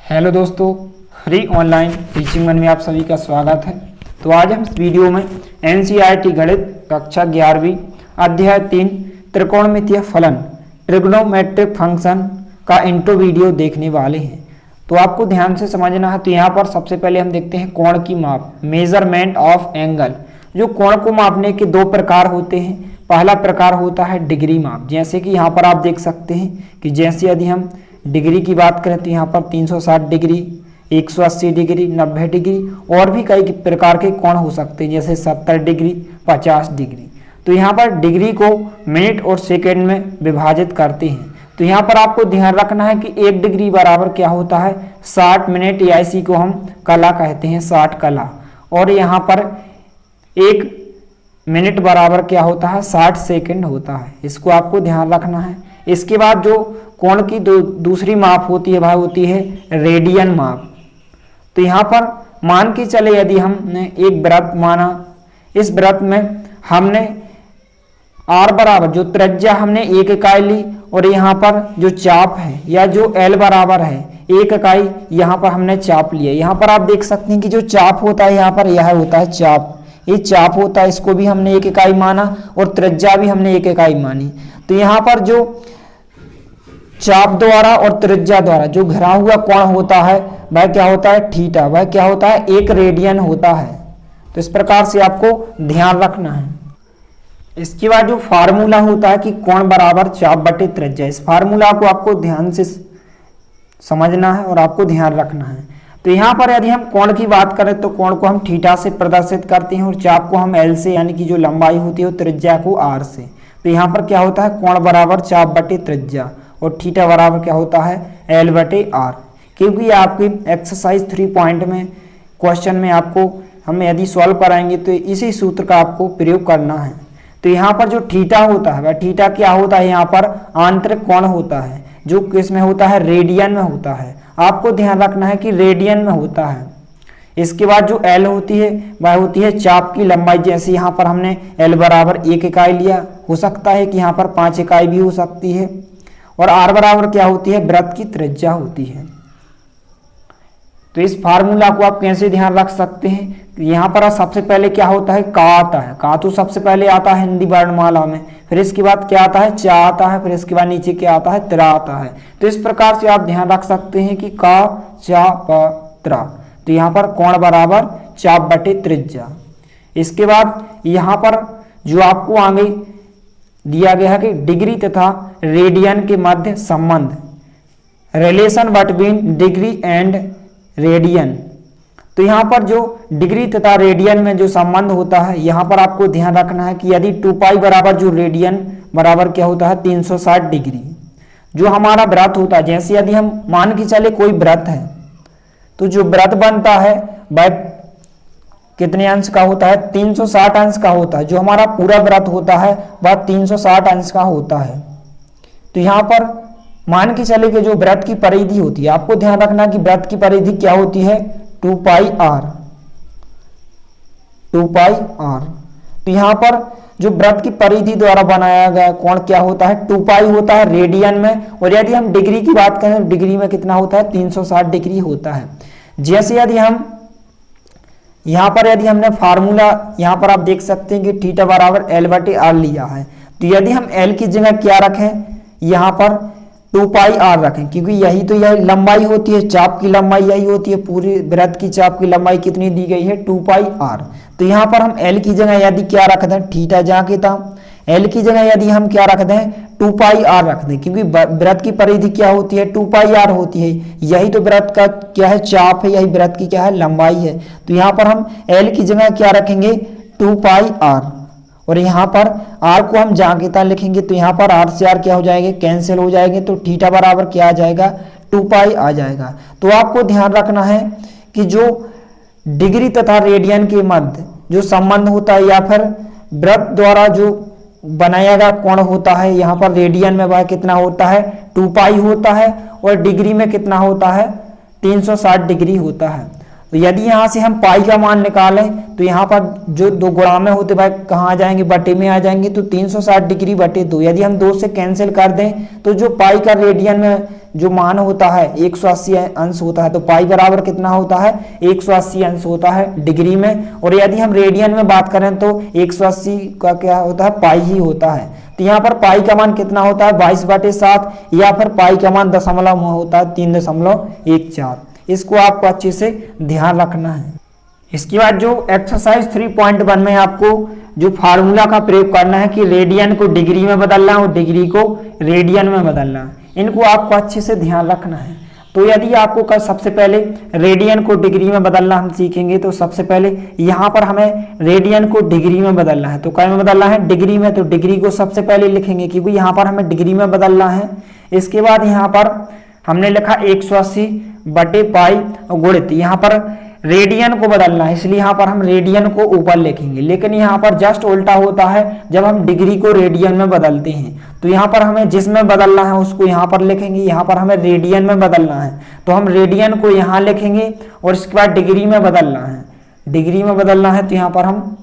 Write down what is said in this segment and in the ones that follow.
Hello दोस्तों, free online teaching one में आप सभी का स्वागत है। तो आज हम इस वीडियो में एनसीईआरटी गणित कक्षा 11वीं अध्याय 3 त्रिकोणमितीय फलन ट्रिग्नोमेट्रिक फंक्शन का इंट्रो वीडियो देखने वाले हैं। तो आपको ध्यान से समझना है। तो यहाँ पर सबसे पहले हम देखते हैं कोण की माप, मेजरमेंट ऑफ एंगल। जो कोण को मापने के दो प्रकार होते हैं। पहला प्रकार होता है डिग्री माप, जैसे कि यहाँ पर आप देख सकते हैं कि जैसे यदि हम डिग्री की बात करें तो यहाँ पर 360 डिग्री, 180 डिग्री, 90 डिग्री और भी कई प्रकार के कोण हो सकते हैं, जैसे 70 डिग्री, 50 डिग्री। तो यहाँ पर डिग्री को मिनट और सेकंड में विभाजित करते हैं। तो यहाँ पर आपको ध्यान रखना है कि 1 डिग्री बराबर क्या होता है 60 मिनट, या इसी को हम कला कहते हैं, 60 कला। और यहाँ पर 1 मिनट बराबर क्या होता है 60 सेकंड होता है। इसको आपको ध्यान रखना है। इसके बाद जो कोण की दूसरी माप होती है वह होती है रेडियन माप। तो यहाँ पर मान के चले यदि हमने एक वृत्त माना, इस वृत्त में हमने r बराबर जो त्रिज्या हमने 1 इकाई ली, और यहाँ पर जो चाप है या जो l बराबर है 1 इकाई, यहाँ पर हमने चाप लिया। यहाँ पर आप देख सकते हैं कि जो चाप होता है यहाँ पर यह होता है चाप, ये चाप होता है, इसको भी हमने 1 इकाई माना और त्रिज्या भी हमने 1 इकाई मानी। तो यहाँ पर जो चाप द्वारा और त्रिज्या द्वारा जो घिरा हुआ कोण होता है वह क्या होता है थीटा, वह क्या होता है 1 रेडियन होता है। तो इस प्रकार से आपको ध्यान रखना है। इसके बाद जो फार्मूला होता है कि कोण बराबर चाप बटे त्रिज्या, इस फार्मूला को आपको ध्यान से समझना है और आपको ध्यान रखना है। तो यहाँ पर यदि हम कोण की बात करें तो कोण को हम थीटा से प्रदर्शित करते हैं और चाप को हम एल से, यानी कि जो लंबाई होती है, त्रिज्या को आर से। तो यहाँ पर क्या होता है कोण बराबर चाप बटे त्रिज्या और थीटा बराबर क्या होता है एल बटे आर। क्योंकि आपकी एक्सरसाइज 3 पॉइंट में क्वेश्चन में आपको हम यदि सॉल्व कराएंगे तो इसी सूत्र का आपको प्रयोग करना है। तो यहाँ पर जो थीटा होता है वह थीटा क्या होता है, यहाँ पर आंतरिक कोण होता है, जो किस में होता है रेडियन में होता है। आपको ध्यान रखना है कि रेडियन में होता है। इसके बाद जो एल होती है वह होती है चाप की लंबाई। जैसे यहाँ पर हमने एल बराबर 1 इकाई लिया, हो सकता है कि यहाँ पर 5 इकाई भी हो सकती है। और आर बराबर क्या होती है वृत्त की त्रिज्या होती है। तो इस फार्मूला को आप कैसे ध्यान रख सकते हैं, यहाँ पर सबसे पहले क्या होता है का आता है, का तो सबसे पहले आता है हिंदी वर्णमाला में, फिर इसके बाद क्या आता है चा आता है, फिर इसके बाद नीचे क्या आता है त्रा आता है। तो इस प्रकार से आप ध्यान रख सकते हैं कि का चा प त्रा। तो यहाँ पर कोण बराबर चाप बटे त्रिज्या। इसके बाद यहाँ पर जो आपको आगे दिया गया है कि डिग्री तथा रेडियन के मध्य संबंध, relation between degree and radian. तो यहाँ पर जो डिग्री तथा रेडियन में जो संबंध होता है, यहाँ पर आपको ध्यान रखना है कि यदि 2 पाई बराबर जो रेडियन बराबर क्या होता है 360 डिग्री, जो हमारा वृत्त होता है, जैसे यदि हम मान के चले कोई वृत्त है तो जो वृत्त बनता है वह कितने अंश का होता है 360 अंश का होता है। जो हमारा पूरा वृत्त होता है वह 360 अंश का होता है। तो यहाँ पर मान के चले कि जो वृत्त की परिधि होती है, आपको ध्यान रखना कि वृत्त की परिधि क्या होती है 2 पाई आर, 2 पाई आर। तो यहाँ पर जो वृत्त की परिधि द्वारा बनाया गया कोण क्या होता है 2 पाई होता है रेडियन में। और यदि हम डिग्री की बात करें, डिग्री में कितना होता है 360 डिग्री होता है। जैसे यदि हम यहाँ पर यदि हमने फार्मूला यहाँ पर आप देख सकते हैं कि थीटा बराबर एल बटे आर लिया है। तो यदि हम एल की जगह क्या रखें, यहाँ पर 2 पाई आर रखें, क्योंकि यही तो यह लंबाई होती है, चाप की लंबाई यही होती है। पूरी वृत्त की चाप की लंबाई कितनी दी गई है 2 पाई आर। तो यहाँ पर हम एल की जगह यदि क्या रख दें थीटा, जहाँ के था एल की जगह यदि हम क्या रख दें 2 पाई आर रख दें, क्योंकि वृत्त की परिधि क्या होती है 2 पाई आर होती है। यही तो वृत्त का क्या है चाप है, यही वृत्त की क्या है लंबाई है। तो यहाँ पर हम एल की जगह क्या रखेंगे 2 पाई आर, और यहाँ पर आर को हम जहाँ के था लिखेंगे। तो यहाँ पर आर से आर क्या हो जाएंगे कैंसिल हो जाएंगे। तो थीटा बराबर क्या आ जाएगा 2 पाई आ जाएगा। तो आपको ध्यान रखना है कि जो डिग्री तथा रेडियन के मध्य जो संबंध होता है, या फिर वृत्त द्वारा जो बनाया गया कोण होता है, यहाँ पर रेडियन में वह कितना होता है 2 पाई होता है, और डिग्री में कितना होता है 360 डिग्री होता है। तो यदि यहाँ से हम पाई का मान निकालें तो यहाँ पर जो दो गुणा में होते भाई कहाँ आ जाएंगे, बटे में आ जाएंगे। तो 360 डिग्री बटे 2, यदि हम 2 से कैंसिल कर दें तो जो पाई का रेडियन में जो मान होता है 180 अंश होता है। तो पाई बराबर कितना होता है, 180 अंश होता है डिग्री में। और यदि हम रेडियन में बात करें तो 180 का क्या होता है, पाई ही होता है। तो यहाँ पर पाई का मान कितना होता है, 22/7, या फिर पाई का मान दशमलव में होता है 3.14। इसको आपको अच्छे से ध्यान रखना है। इसके बाद जो एक्सरसाइज 3.1 में आपको जो फार्मूला का प्रयोग करना है कि रेडियन को डिग्री में बदलना है और डिग्री को रेडियन में बदलना है, इनको आपको अच्छे से ध्यान रखना है। तो यदि आपको सबसे पहले रेडियन को डिग्री में बदलना हम सीखेंगे, तो सबसे पहले यहाँ पर हमें रेडियन को डिग्री में बदलना है। तो क्या में बदलना है, डिग्री में। तो डिग्री को सबसे पहले लिखेंगे क्योंकि यहाँ पर हमें डिग्री में बदलना है। इसके बाद यहाँ पर हमने लिखा 180 बटे पाई और गुणित, यहाँ पर रेडियन को बदलना है, इसलिए यहाँ पर हम रेडियन को ऊपर लिखेंगे। लेकिन यहाँ पर जस्ट उल्टा होता है जब हम डिग्री को रेडियन में बदलते हैं। तो यहाँ पर हमें जिसमें बदलना है उसको यहाँ पर लिखेंगे, यहाँ पर हमें रेडियन में बदलना है तो हम रेडियन को यहाँ लिखेंगे और इसके बाद डिग्री में बदलना है, डिग्री में बदलना है तो यहाँ पर हम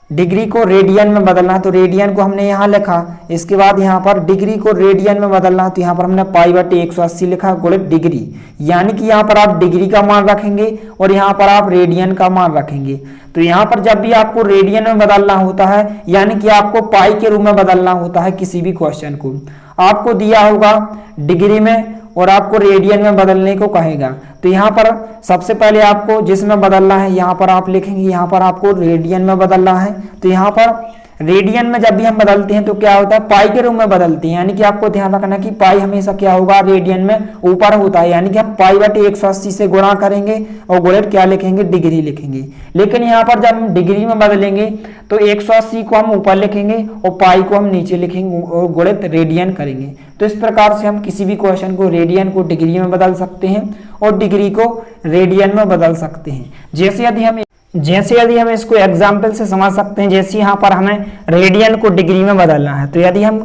डिग्री को रेडियन में बदलना है। तो रेडियन को हमने यहाँ लिखा। इसके बाद यहाँ पर डिग्री को रेडियन में बदलना है तो यहाँ पर हमने पाई बटे 180 लिखा गुणित डिग्री, यानी कि यहाँ पर आप डिग्री का मान रखेंगे और यहाँ पर आप रेडियन का मान रखेंगे। तो यहाँ पर जब भी आपको रेडियन में बदलना होता है, यानी कि आपको पाई के रूप में बदलना होता है किसी भी क्वेश्चन को, आपको दिया होगा डिग्री में और आपको रेडियन में बदलने को कहेगा। तो यहाँ पर सबसे पहले आपको जिसमें बदलना है यहाँ पर आप लिखेंगे, यहाँ पर आपको रेडियन में बदलना है। तो यहाँ पर रेडियन में जब भी हम बदलते हैं तो क्या होता है, पाई के रूप में बदलते हैं, यानी कि आपको ध्यान रखना कि पाई हमेशा क्या होगा, रेडियन में ऊपर होता है, यानी कि हम पाई बटे 180 से गुणा करेंगे और गुणित क्या लिखेंगे, डिग्री लिखेंगे। लेकिन यहाँ पर जब हम डिग्री में बदलेंगे तो 180 को हम ऊपर लिखेंगे और पाई को हम नीचे लिखेंगे और गुणित रेडियन करेंगे। तो इस प्रकार से हम किसी भी क्वेश्चन को रेडियन को डिग्री में बदल सकते हैं और डिग्री को रेडियन में बदल सकते हैं। जैसे यदि हम इसको एग्जाम्पल से समझ सकते हैं, जैसे यहाँ पर हमें रेडियन को डिग्री में बदलना है। तो यदि हम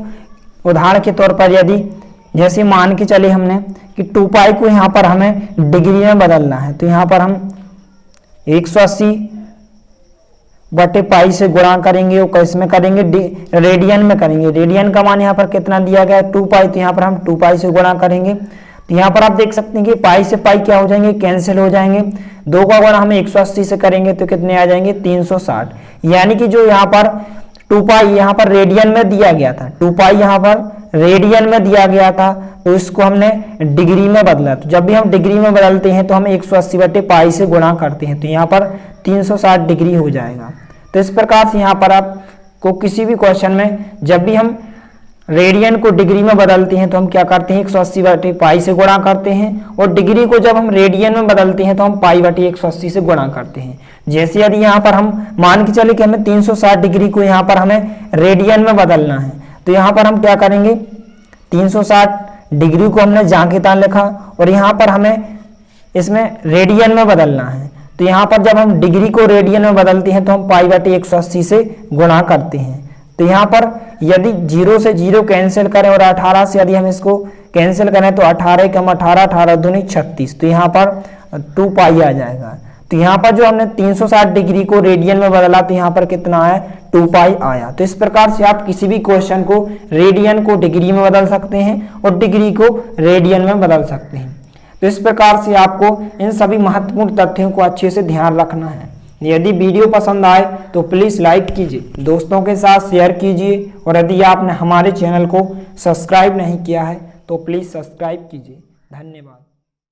उदाहरण के तौर पर यदि जैसे मान के चले हमने कि 2 पाई को यहाँ पर हमें डिग्री में बदलना है, तो यहाँ पर हम 180 बटे पाई से गुणा करेंगे और किस में करेंगे, रेडियन में करेंगे। रेडियन का मान यहाँ पर कितना दिया गया है, 2 पाई, तो यहाँ पर हम 2 पाई से गुणा करेंगे। तो यहाँ पर आप देख सकते हैं कि पाई से पाई क्या हो जाएंगे, कैंसिल हो जाएंगे। 2 का गुणा हम 180 से करेंगे तो कितने आ जाएंगे, 360। यानी कि जो यहाँ पर 2 पाई यहाँ पर रेडियन में दिया गया था, 2 पाई यहाँ पर रेडियन में दिया गया था, तो इसको हमने डिग्री में बदला। तो जब भी हम डिग्री में बदलते हैं तो हम 180 बटे पाई से गुणा करते हैं, तो यहाँ पर 360 डिग्री हो जाएगा। तो इस प्रकार से यहाँ पर आपको किसी भी क्वेश्चन में जब भी हम रेडियन को डिग्री में बदलते हैं तो हम क्या करते हैं, 180 बटे पाई से गुणा करते हैं और डिग्री को जब हम रेडियन में बदलते हैं तो हम पाई बटे 180 से गुणा करते हैं। जैसे यदि यहाँ पर हम मान के चले कि हमें 360 डिग्री को यहाँ पर हमें रेडियन में बदलना है, तो यहाँ पर हम क्या करेंगे, 360 डिग्री को हमने जहाँ के तहाँ लिखा और यहाँ पर हमें इसमें रेडियन में बदलना है। तो यहाँ पर जब हम डिग्री को रेडियन में बदलते हैं तो हम पाई बटे 180 से गुणा करते हैं। तो यहाँ पर यदि 0 से 0 कैंसिल करें और 18 से यदि हम इसको कैंसिल करें तो 18 कम 18, 18 दूनी 36, तो यहाँ पर 2 पाई आ जाएगा। तो यहाँ पर जो हमने 360 डिग्री को रेडियन में बदला तो यहाँ पर कितना आया, 2 पाई आया। तो इस प्रकार से आप किसी भी क्वेश्चन को रेडियन को डिग्री में बदल सकते हैं और डिग्री को रेडियन में बदल सकते हैं। तो इस प्रकार से आपको इन सभी महत्वपूर्ण तथ्यों को अच्छे से ध्यान रखना है। यदि वीडियो पसंद आए तो प्लीज़ लाइक कीजिए, दोस्तों के साथ शेयर कीजिए और यदि आपने हमारे चैनल को सब्सक्राइब नहीं किया है तो प्लीज़ सब्सक्राइब कीजिए। धन्यवाद।